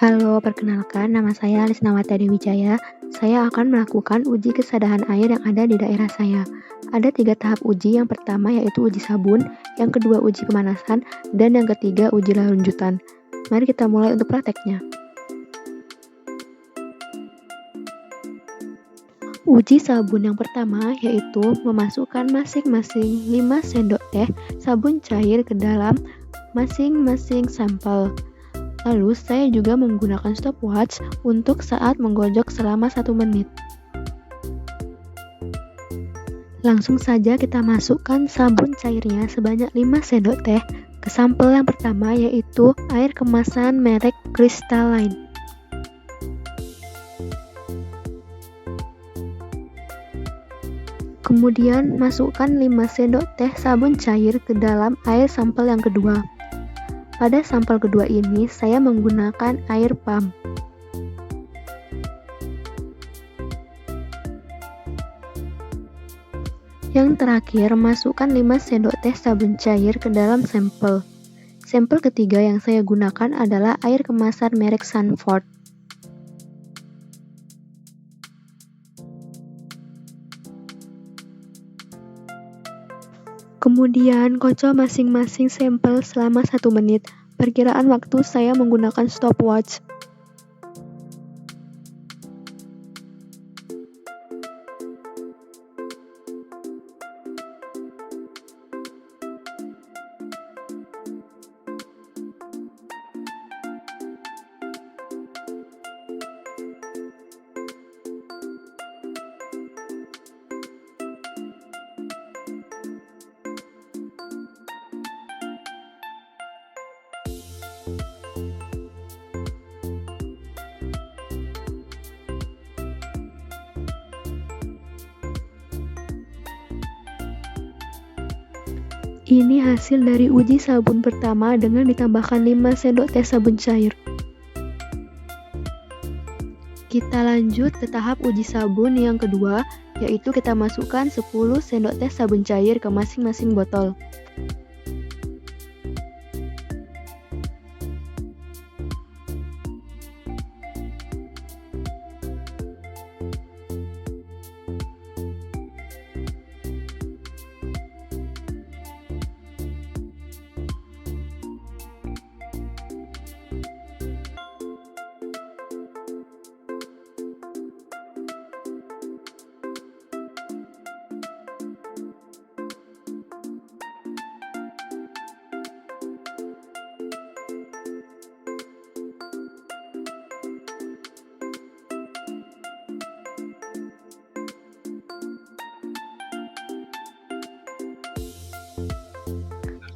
Halo, perkenalkan nama saya Lisnawati Wijaya. Saya akan melakukan uji kesadaran air yang ada di daerah saya. Ada 3 tahap uji. Yang pertama yaitu uji sabun, yang kedua uji pemanasan, dan yang ketiga uji lanjutan. Mari kita mulai untuk prakteknya. Uji sabun yang pertama yaitu memasukkan masing-masing 5 sendok teh sabun cair ke dalam masing-masing sampel. Lalu saya juga menggunakan stopwatch untuk saat menggojok selama 1 menit. Langsung saja kita masukkan sabun cairnya sebanyak 5 sendok teh ke sampel yang pertama yaitu air kemasan merek Crystalline. Kemudian masukkan 5 sendok teh sabun cair ke dalam air sampel yang kedua. Pada sampel kedua ini, saya menggunakan air pump. Yang terakhir, masukkan 5 sendok teh sabun cair ke dalam sampel. Sampel ketiga yang saya gunakan adalah air kemasan merek Sanford. Kemudian kocok masing-masing sampel selama 1 menit. Perkiraan waktu saya menggunakan stopwatch. Ini hasil dari uji sabun pertama dengan ditambahkan 5 sendok teh sabun cair. Kita lanjut ke tahap uji sabun yang kedua, yaitu kita masukkan 10 sendok teh sabun cair ke masing-masing botol.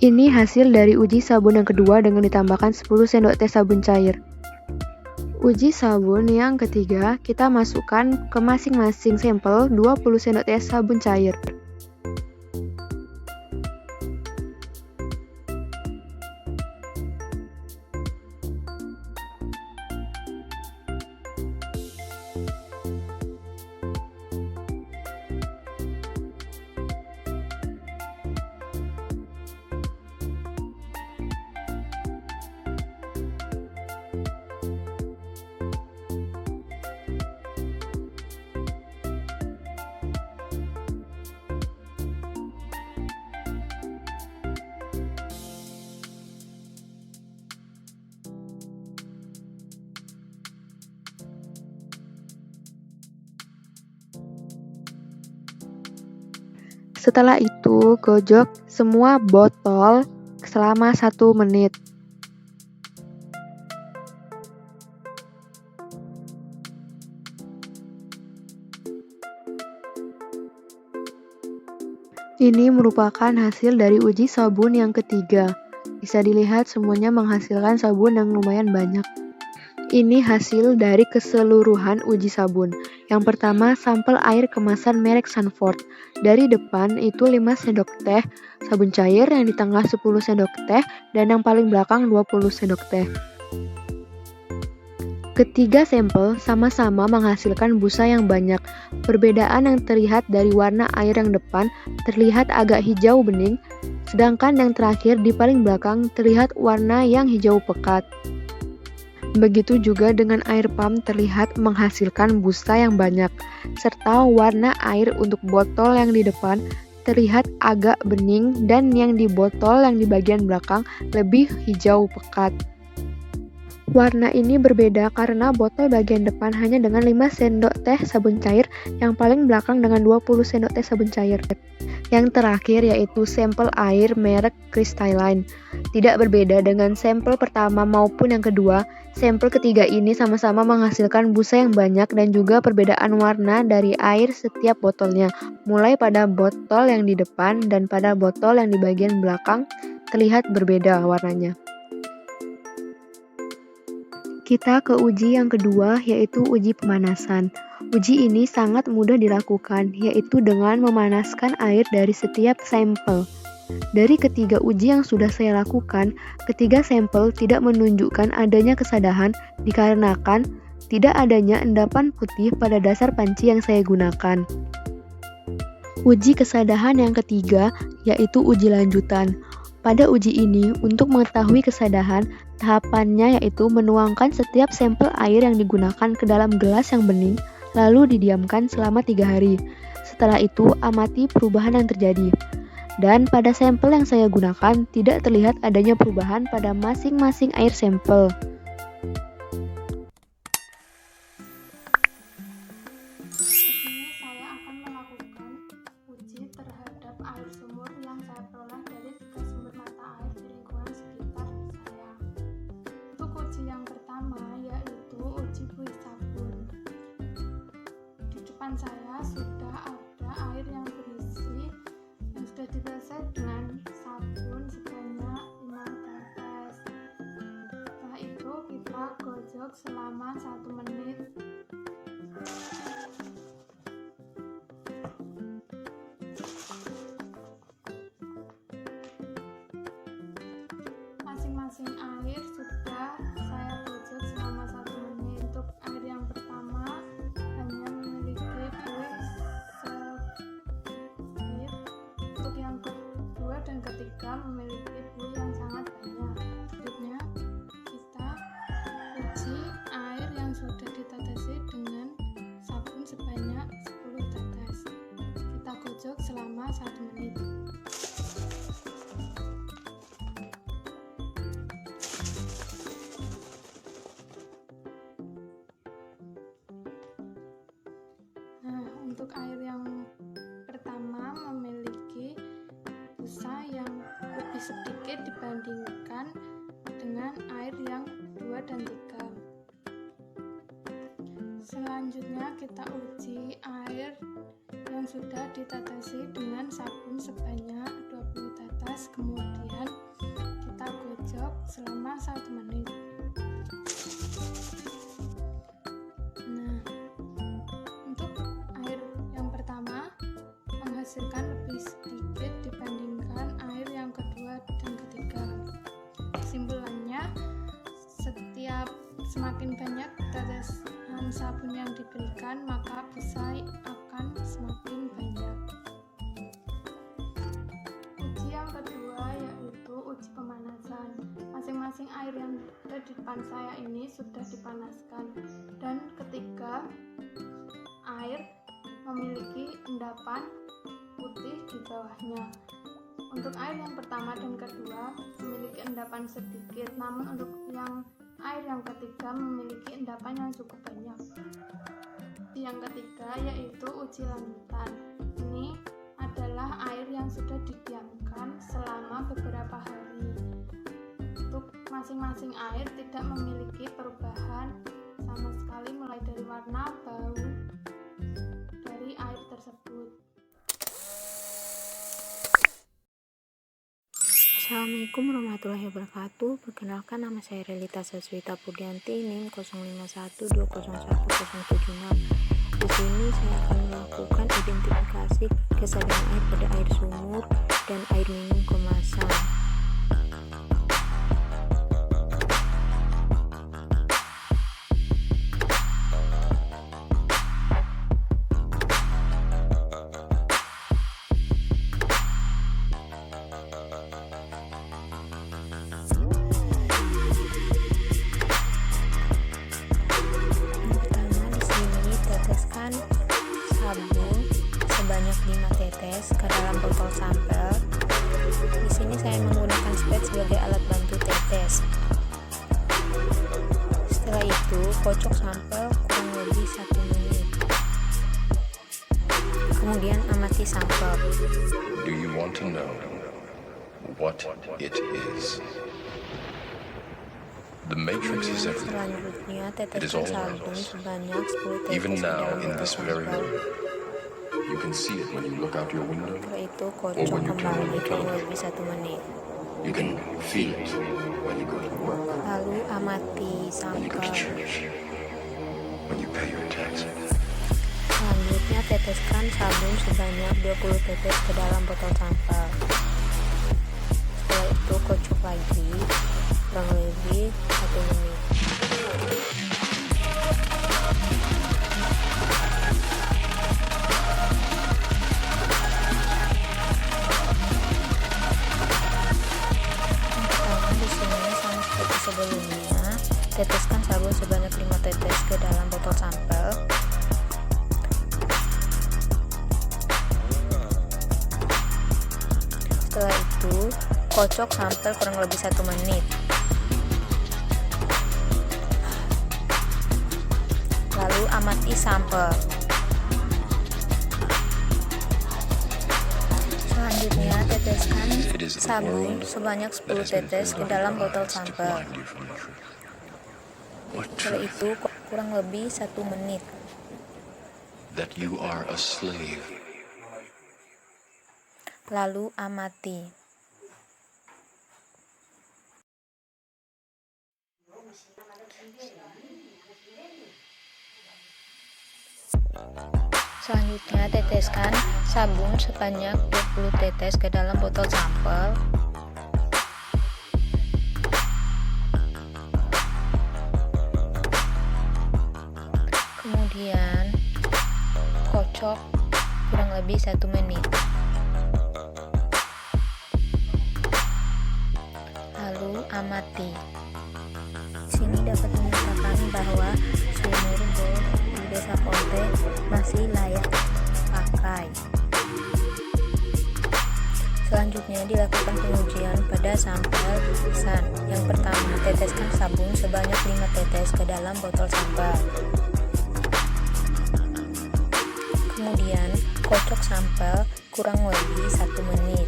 Ini hasil dari uji sabun yang kedua dengan ditambahkan 10 sendok teh sabun cair. Uji sabun yang ketiga, kita masukkan ke masing-masing sampel 20 sendok teh sabun cair. Setelah itu, gojok semua botol selama 1 menit. Ini merupakan hasil dari uji sabun yang ketiga. Bisa dilihat semuanya menghasilkan sabun yang lumayan banyak. Ini hasil dari keseluruhan uji sabun. Yang pertama, sampel air kemasan merek Sanford. Dari depan itu 5 sendok teh sabun cair, yang di tengah 10 sendok teh, dan yang paling belakang 20 sendok teh. Ketiga sampel sama-sama menghasilkan busa yang banyak. Perbedaan yang terlihat dari warna air yang depan terlihat agak hijau bening, sedangkan yang terakhir di paling belakang terlihat warna yang hijau pekat. Begitu juga dengan air pump terlihat menghasilkan busa yang banyak, serta warna air untuk botol yang di depan terlihat agak bening dan yang di botol yang di bagian belakang lebih hijau pekat. Warna ini berbeda karena botol bagian depan hanya dengan 5 sendok teh sabun cair, yang paling belakang dengan 20 sendok teh sabun cair. Yang terakhir yaitu sampel air merek Crystalline. Tidak berbeda dengan sampel pertama maupun yang kedua, sampel ketiga ini sama-sama menghasilkan busa yang banyak dan juga perbedaan warna dari air setiap botolnya, mulai pada botol yang di depan dan pada botol yang di bagian belakang terlihat berbeda warnanya. Kita ke uji yang kedua, yaitu uji pemanasan. Uji ini sangat mudah dilakukan, yaitu dengan memanaskan air dari setiap sampel. Dari ketiga uji yang sudah saya lakukan, ketiga sampel tidak menunjukkan adanya kesadahan dikarenakan tidak adanya endapan putih pada dasar panci yang saya gunakan. Uji kesadahan yang ketiga, yaitu uji lanjutan. Pada uji ini, untuk mengetahui kesadahan, tahapannya yaitu menuangkan setiap sampel air yang digunakan ke dalam gelas yang bening, lalu didiamkan selama 3 hari. Setelah itu, amati perubahan yang terjadi. Dan pada sampel yang saya gunakan, tidak terlihat adanya perubahan pada masing-masing air sampel. Ini saya akan melakukan uji terhadap air sumur yang saya peroleh dari 3 sumber mata air di lingkungan sekitar saya. Untuk uji yang pertama yaitu uji buih sabun. Di depan saya sudah ada air yang berisi yang sudah ditetes dengan sabun sebanyak 5 tetes. Setelah itu kita gojok selama 1 menit. Masing-masing air sudah saya gojok selama 1 menit. Untuk air yang pertama hanya memiliki buih sedikit. Untuk yang kedua dan ketiga memiliki buih yang sangat banyak. Selanjutnya kita uji air yang sudah ditetesi dengan sabun sebanyak 10 tetes. Kita gojok selama 1 menit. Untuk air yang pertama memiliki busa yang lebih sedikit dibandingkan dengan air yang 2 dan 3. Selanjutnya kita uji air yang sudah ditetesi dengan sabun sebanyak 20 tetes, kemudian kita gojok selama 1 menit. Menghasilkan lebih sedikit dibandingkan air yang kedua dan ketiga. Kesimpulannya, semakin banyak tetesan sabun yang diberikan, maka busa akan semakin banyak. Uji yang kedua yaitu uji pemanasan. Masing-masing air yang ada di depan saya ini sudah dipanaskan, dan ketiga air memiliki endapan putih di bawahnya. Untuk air yang pertama dan kedua memiliki endapan sedikit, namun untuk yang air yang ketiga memiliki endapan yang cukup banyak. Yang ketiga yaitu uji lanjutan. Ini adalah air yang sudah didiamkan selama beberapa hari. Untuk masing-masing air tidak memiliki perubahan sama sekali, mulai dari warna, bau dari air tersebut. Assalamualaikum warahmatullahi wabarakatuh. Perkenalkan, nama saya Relita Saswita Purdianti, NIM 0512011076. Di sini saya akan melakukan identifikasi kesadaran air pada air sumur dan air minum kemasan. botol sampel. Di sini saya menggunakan spade sebagai alat bantu tetes. Setelah itu, kocok sampel kurang lebih 1 menit. Kemudian amati sampel. Do you want to know what it is? The matrix is everywhere. Selanjutnya, It is all teteskan around sabun us. sebanyak 10 tetes Even ke now, dalam in botol this very sampel. room, you can see it when you look out your window. Setelah itu, Or kocok when you turn on kembali the kurang television. lebih 1 menit. You can feel it when you go to work, Lalu amati when you go to sampel. church, when you pay your taxes. Selanjutnya, teteskan sabun sebanyak 20 tetes ke dalam botol sampel. Setelah itu, kocok lagi kurang lebih 1 menit. Pertama, di sini sama seperti sebelumnya, teteskan sabun sebanyak 5 tetes ke dalam botol sampel. Setelah itu, kocok sampel kurang lebih 1 menit. Lalu amati sampel. Selanjutnya, teteskan It is the sabun world sebanyak that 10 has been tetes ke pulled over dalam your botol eyes to sampel. blind you from the truth. What Setelah truth? itu, kurang lebih 1 menit. That you are a slave. Lalu amati. Selanjutnya, teteskan sabun sebanyak 20 tetes ke dalam botol sampel. Kemudian, kocok kurang lebih 1 menit. Lalu amati. Sini dapat menyatakan bahwa sumur bor di Desa Ponte masih layak pakai. Selanjutnya dilakukan pengujian pada sampel san. Yang pertama, teteskan sabun sebanyak 5 tetes ke dalam botol sampel. Kemudian, kocok sampel kurang lebih 1 menit.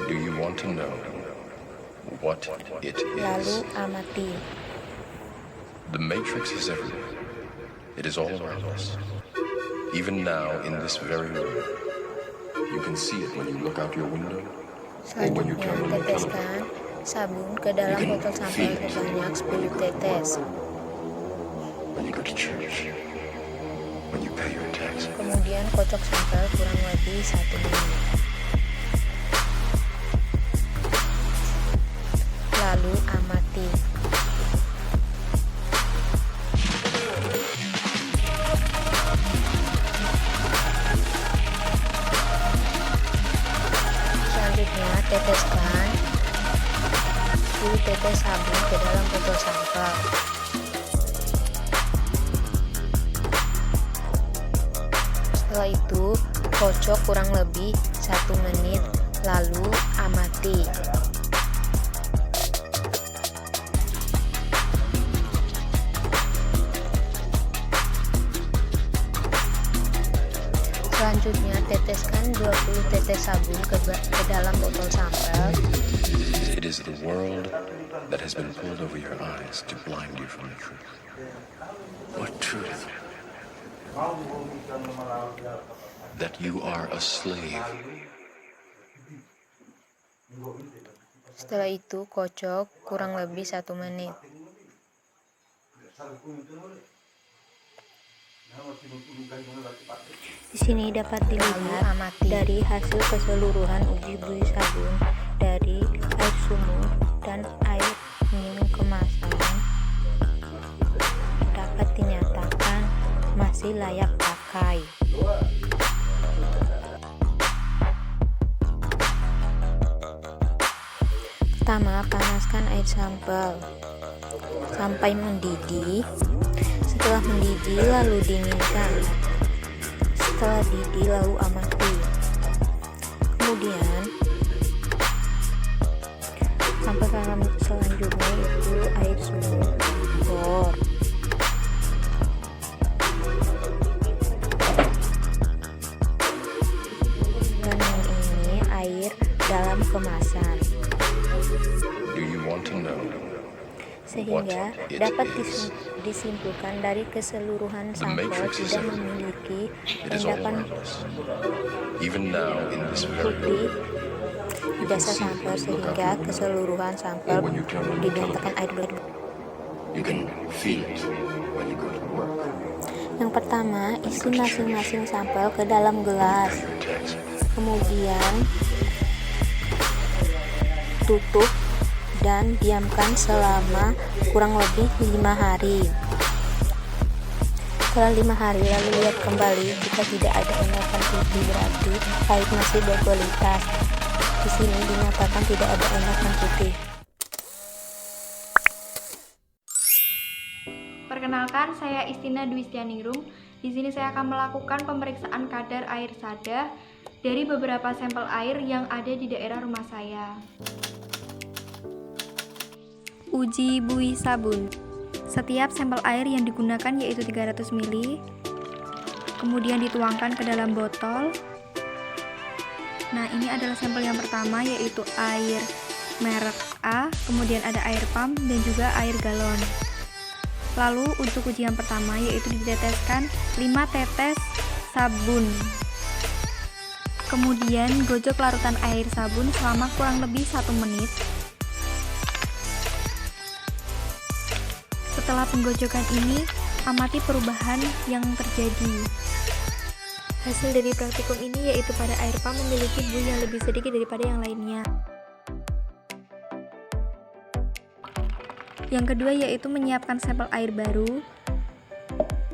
Do you want to know what it Lalu is? amati. The matrix is everywhere. It is all around us. Even now, in this very room, you can see it when you look out your window, or when you Selanjutnya, turn on the television. teteskan sabun ke dalam You can botol sampel feel it. sebanyak 10 tetes. When you go to church, when you pay your taxes. Kemudian kocok sampel kurang lebih 1 menit. Lalu amati. Selanjutnya, teteskan 10 tetes sabun ke dalam botol sampel. Setelah itu, kocok kurang lebih 1 menit, lalu amati. Selanjutnya, teteskan 20 tetes sabun ke dalam botol sampel. It is the world that has been pulled over your eyes to blind you from the truth. What truth? That you are a slave. Setelah itu, kocok kurang lebih 1 menit. Di sini dapat dilihat dari hasil keseluruhan uji buih sabun dari air sumur dan air minum kemasan dapat dinyatakan masih layak pakai. Pertama, panaskan air sampel sampai mendidih. Setelah mendidih, lalu dinginkan. Setelah didih, lalu amati. Kemudian sampel selanjutnya itu air sumur. Dan yang ini air dalam kemasan. Do you want to know? Sehingga dapat disimpulkan dari keseluruhan sampel tidak memiliki It is all endapan around us. Even now in this very putih room, di dasar sampel, sehingga keseluruhan sampel dinyatakan air bersih. you can feel it when you go to work. Yang pertama, isi masing-masing sampel ke dalam gelas. Your text. Kemudian tutup dan diamkan selama kurang lebih 5 hari. Setelah 5 hari lalu lihat kembali, jika tidak ada endapan putih berarti air masih berkualitas. Di sini dinyatakan tidak ada endapan putih. Perkenalkan, saya Istina Dwi Stianingrum. Di sini saya akan melakukan pemeriksaan kadar air sada dari beberapa sampel air yang ada di daerah rumah saya. Uji buih sabun. Setiap sampel air yang digunakan yaitu 300 ml, kemudian dituangkan ke dalam botol. Nah, ini adalah sampel yang pertama yaitu air merek A, kemudian ada air pump dan juga air galon. Lalu untuk uji yang pertama yaitu diteteskan 5 tetes sabun. Kemudian gojok larutan air sabun selama kurang lebih 1 menit. Setelah penggojokan ini, amati perubahan yang terjadi. Hasil dari praktikum ini yaitu pada air pump memiliki buih yang lebih sedikit daripada yang lainnya. Yang kedua yaitu menyiapkan sampel air baru,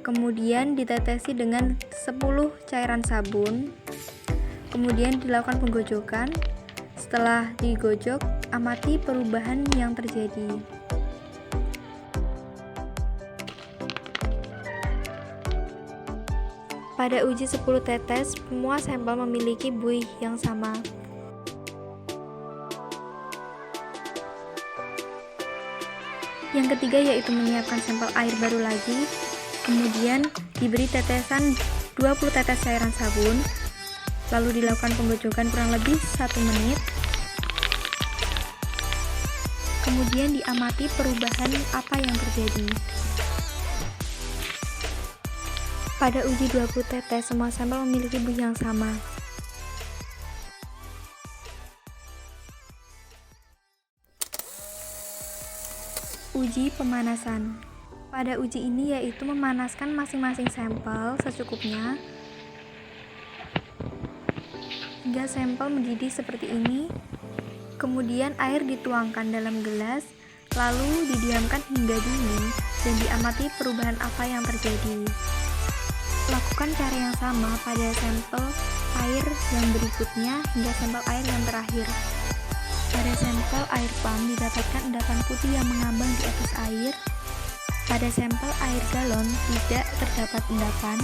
kemudian ditetesi dengan 10 cairan sabun, kemudian dilakukan penggojokan. Setelah digojok, amati perubahan yang terjadi. Pada uji 10 tetes, semua sampel memiliki buih yang sama. Yang ketiga yaitu menyiapkan sampel air baru lagi, kemudian diberi tetesan 20 tetes cairan sabun, lalu dilakukan penggojokan kurang lebih 1 menit. Kemudian diamati perubahan apa yang terjadi. Pada uji 20 tetes, semua sampel memiliki buih yang sama. Uji pemanasan. Pada uji ini yaitu memanaskan masing-masing sampel secukupnya hingga sampel mendidih seperti ini. Kemudian air dituangkan dalam gelas, lalu didiamkan hingga dingin dan diamati perubahan apa yang terjadi. Lakukan cara yang sama pada sampel air yang berikutnya hingga sampel air yang terakhir. Pada sampel air pump didapatkan endapan putih yang mengambang di atas air. Pada sampel air galon tidak terdapat endapan.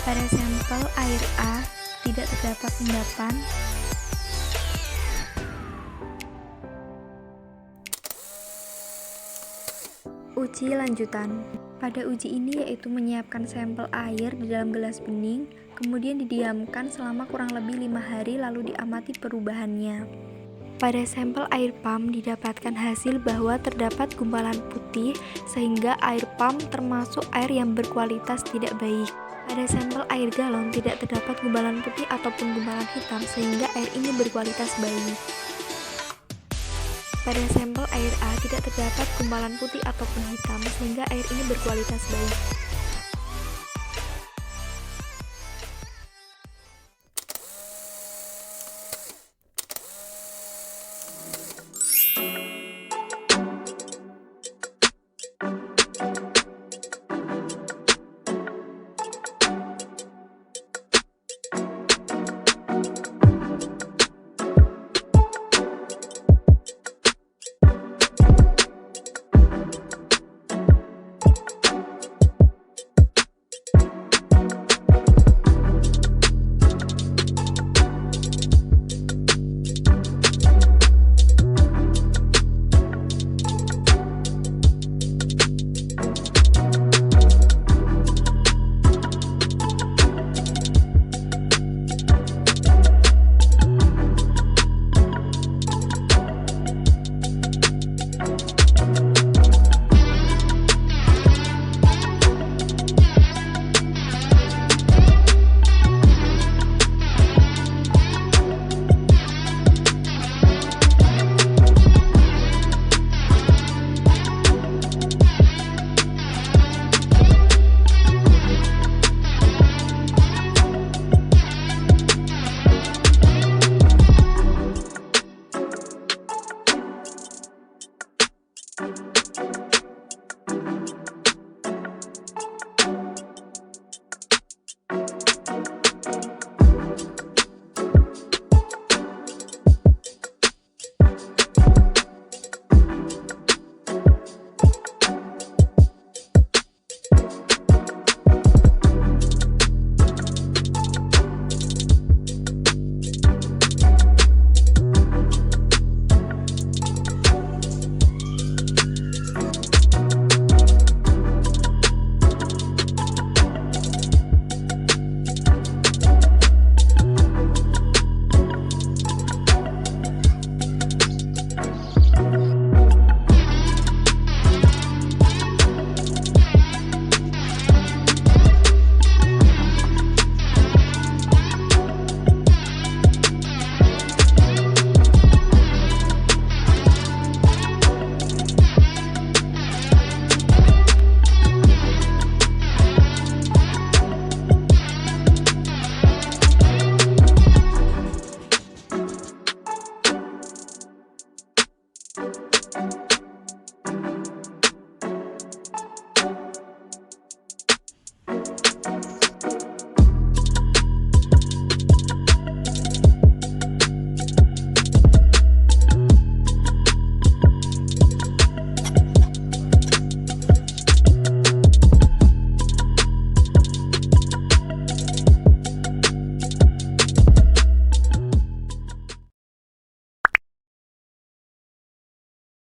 Pada sampel air A tidak terdapat endapan. Uji lanjutan. Pada uji ini yaitu menyiapkan sampel air di dalam gelas bening, kemudian didiamkan selama kurang lebih 5 hari lalu diamati perubahannya. Pada sampel air pump didapatkan hasil bahwa terdapat gumpalan putih sehingga air pump termasuk air yang berkualitas tidak baik. Pada sampel air galon tidak terdapat gumpalan putih ataupun gumpalan hitam sehingga air ini berkualitas baik. Pada sampel air A tidak terdapat gumpalan putih ataupun hitam sehingga air ini berkualitas baik.